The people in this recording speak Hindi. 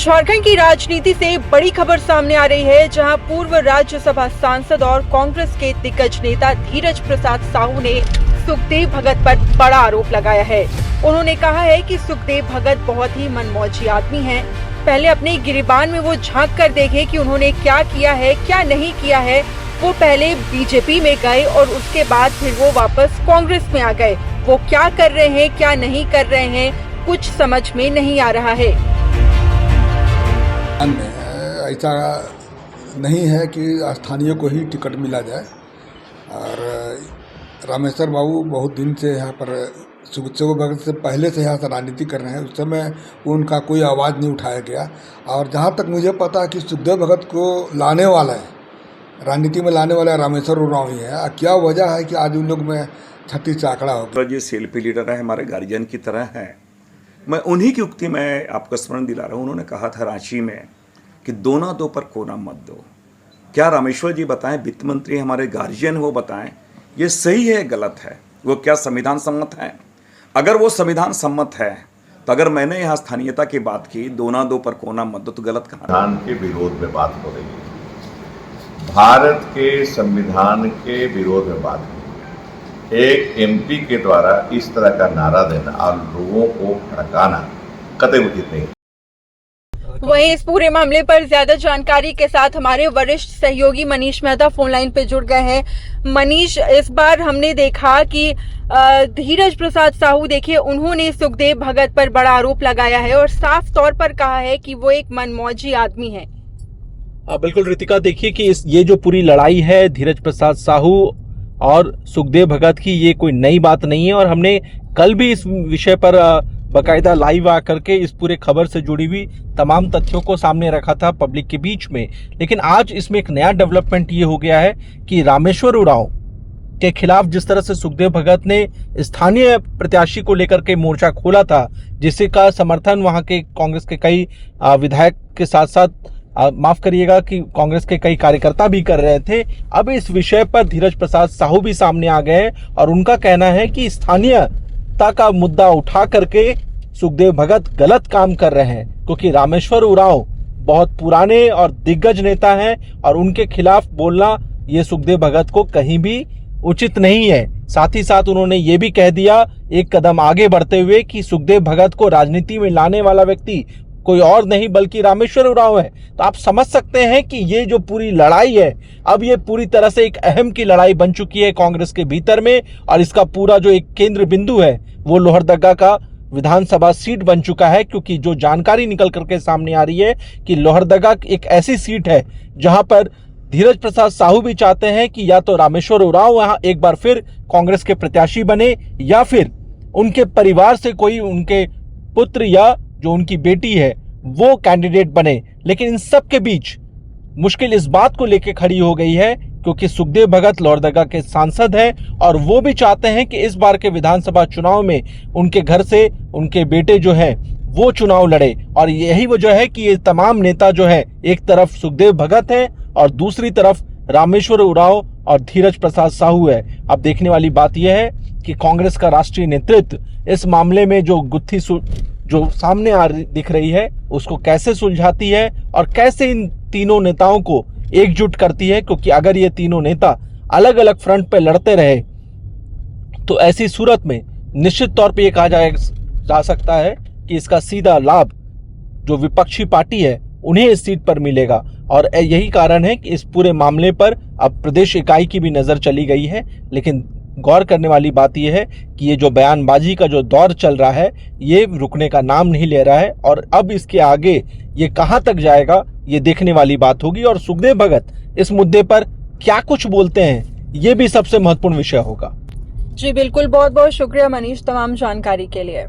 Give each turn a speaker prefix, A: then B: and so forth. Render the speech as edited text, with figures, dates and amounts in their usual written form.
A: झारखंड की राजनीति से बड़ी खबर सामने आ रही है, जहां पूर्व राज्यसभा सांसद और कांग्रेस के दिग्गज नेता धीरज प्रसाद साहू ने सुखदेव भगत पर बड़ा आरोप लगाया है। उन्होंने कहा है कि सुखदेव भगत बहुत ही मनमौजी आदमी हैं। पहले अपने गिरिबान में वो झांक कर देखे कि उन्होंने क्या किया है, क्या नहीं किया है। वो पहले बीजेपी में गए और उसके बाद फिर वो वापस कांग्रेस में आ गए। वो क्या कर रहे हैं, क्या नहीं कर रहे हैं, कुछ समझ में नहीं आ रहा है।
B: ऐसा नहीं है कि स्थानीय को ही टिकट मिला जाए। और रामेश्वर बाबू बहुत दिन से यहाँ पर सुखदेव भगत से पहले से यहाँ से राजनीति कर रहे हैं। उस समय उनका कोई आवाज़ नहीं उठाया गया। और जहाँ तक मुझे पता है कि सुखदेव भगत को लाने वाला है, राजनीति में लाने वाला रामेश्वर उरांव ही है। क्या वजह है कि आज उन लोग में 36 से आंकड़ा हो गया?
C: ये सेल्फी लीडर है, हमारे गार्जियन की तरह है। मैं उन्हीं की उक्ति में आपको स्मरण दिला रहा हूँ। उन्होंने कहा था रांची में कि दो ना दो पर कोना मत दो। क्या रामेश्वर जी बताएं, वित्त मंत्री हमारे गार्जियन, वो बताएं ये सही है गलत है, वो क्या संविधान सम्मत है? अगर वो संविधान सम्मत है तो अगर मैंने यहाँ स्थानीयता की बात की, दो ना दो पर कोना मत दो, तो गलत कहाँ?
D: संविधान के विरोध में बात हो रही है, भारत के संविधान के विरोध में बात हो रही है। एक एमपी के द्वारा इस तरह का नारा देना और लोगों को भड़काना कतई उचित नहीं।
A: वहीं इस पूरे मामले पर ज्यादा जानकारी के साथ हमारे वरिष्ठ सहयोगी मनीष मेहता फोन लाइन पे जुड़ गए हैं। मनीष, इस बार हमने देखा कि धीरज प्रसाद साहू, देखिए, उन्होंने सुखदेव भगत पर बड़ा आरोप लगाया है और साफ तौर पर कहा है कि वो एक मनमौजी आदमी है।
E: बिल्कुल रितिका, देखिए कि ये जो पूरी लड़ाई है धीरज प्रसाद साहू और सुखदेव भगत की, ये कोई नई बात नहीं है। और हमने कल भी इस विषय पर बाकायदा लाइव आकर के इस पूरे खबर से जुड़ी हुई तमाम तथ्यों को सामने रखा था पब्लिक के बीच में। लेकिन आज इसमें एक नया डेवलपमेंट ये हो गया है कि रामेश्वर उरांव के खिलाफ जिस तरह से सुखदेव भगत ने स्थानीय प्रत्याशी को लेकर के मोर्चा खोला था, जिससे का समर्थन वहां के कांग्रेस के कई विधायक के साथ साथ माफ करिएगा कि कांग्रेस के कई कार्यकर्ता भी कर रहे थे। अब इस विषय पर धीरज प्रसाद साहू भी सामने आ गए और उनका कहना है कि स्थानीयता का मुद्दा उठा करके सुखदेव भगत गलत काम कर रहे हैं, क्योंकि रामेश्वर उरांव बहुत पुराने और दिग्गज नेता हैं और उनके खिलाफ बोलना ये सुखदेव भगत को कहीं भी उचित नहीं है। साथ ही साथ उन्होंने ये भी कह दिया एक कदम आगे बढ़ते हुए कि सुखदेव भगत को राजनीति में लाने वाला व्यक्ति कोई और नहीं बल्कि रामेश्वर उरांव है। तो आप समझ सकते हैं कि ये जो पूरी लड़ाई है, अब ये पूरी तरह से एक अहम की लड़ाई बन चुकी है कांग्रेस के भीतर में। और इसका पूरा जो एक केंद्र बिंदु है वो लोहरदगा का विधानसभा सीट बन चुका है, क्योंकि जो जानकारी निकल करके सामने आ रही है कि लोहरदगा एक ऐसी सीट है जहां पर धीरज प्रसाद साहू भी चाहते हैं कि या तो रामेश्वर उरांव वहां एक बार फिर कांग्रेस के प्रत्याशी बने या फिर उनके परिवार से कोई उनके पुत्र या जो उनकी बेटी है वो कैंडिडेट बने। लेकिन इन सब के बीच मुश्किल इस बात को लेकर खड़ी हो गई है क्योंकि सुखदेव भगत लोहरदगा के सांसद हैं और वो भी चाहते हैं कि इस बार के विधानसभा चुनाव में उनके घर से उनके बेटे जो हैं वो चुनाव लड़े। और यही वजह है कि ये तमाम नेता जो है, एक तरफ सुखदेव भगत है और दूसरी तरफ रामेश्वर उरांव और धीरज प्रसाद साहू है। अब देखने वाली बात यह है कि कांग्रेस का राष्ट्रीय नेतृत्व इस मामले में जो गुत्थी जो सामने दिख रही है उसको कैसे सुलझाती है और कैसे इन तीनों नेताओं को एकजुट करती है। क्योंकि अगर ये तीनों नेता अलग अलग फ्रंट पे लड़ते रहे तो ऐसी सूरत में निश्चित तौर पे ये कहा जा सकता है कि इसका सीधा लाभ जो विपक्षी पार्टी है उन्हें इस सीट पर मिलेगा। और यही कारण है कि इस पूरे मामले पर अब प्रदेश इकाई की भी नजर चली गई है। लेकिन गौर करने वाली बात यह है कि ये जो बयानबाजी का जो दौर चल रहा है ये रुकने का नाम नहीं ले रहा है और अब इसके आगे ये कहां तक जाएगा ये देखने वाली बात होगी। और सुखदेव भगत इस मुद्दे पर क्या कुछ बोलते हैं ये भी सबसे महत्वपूर्ण विषय होगा।
A: जी बिल्कुल, बहुत बहुत शुक्रिया मनीष तमाम जानकारी के लिए।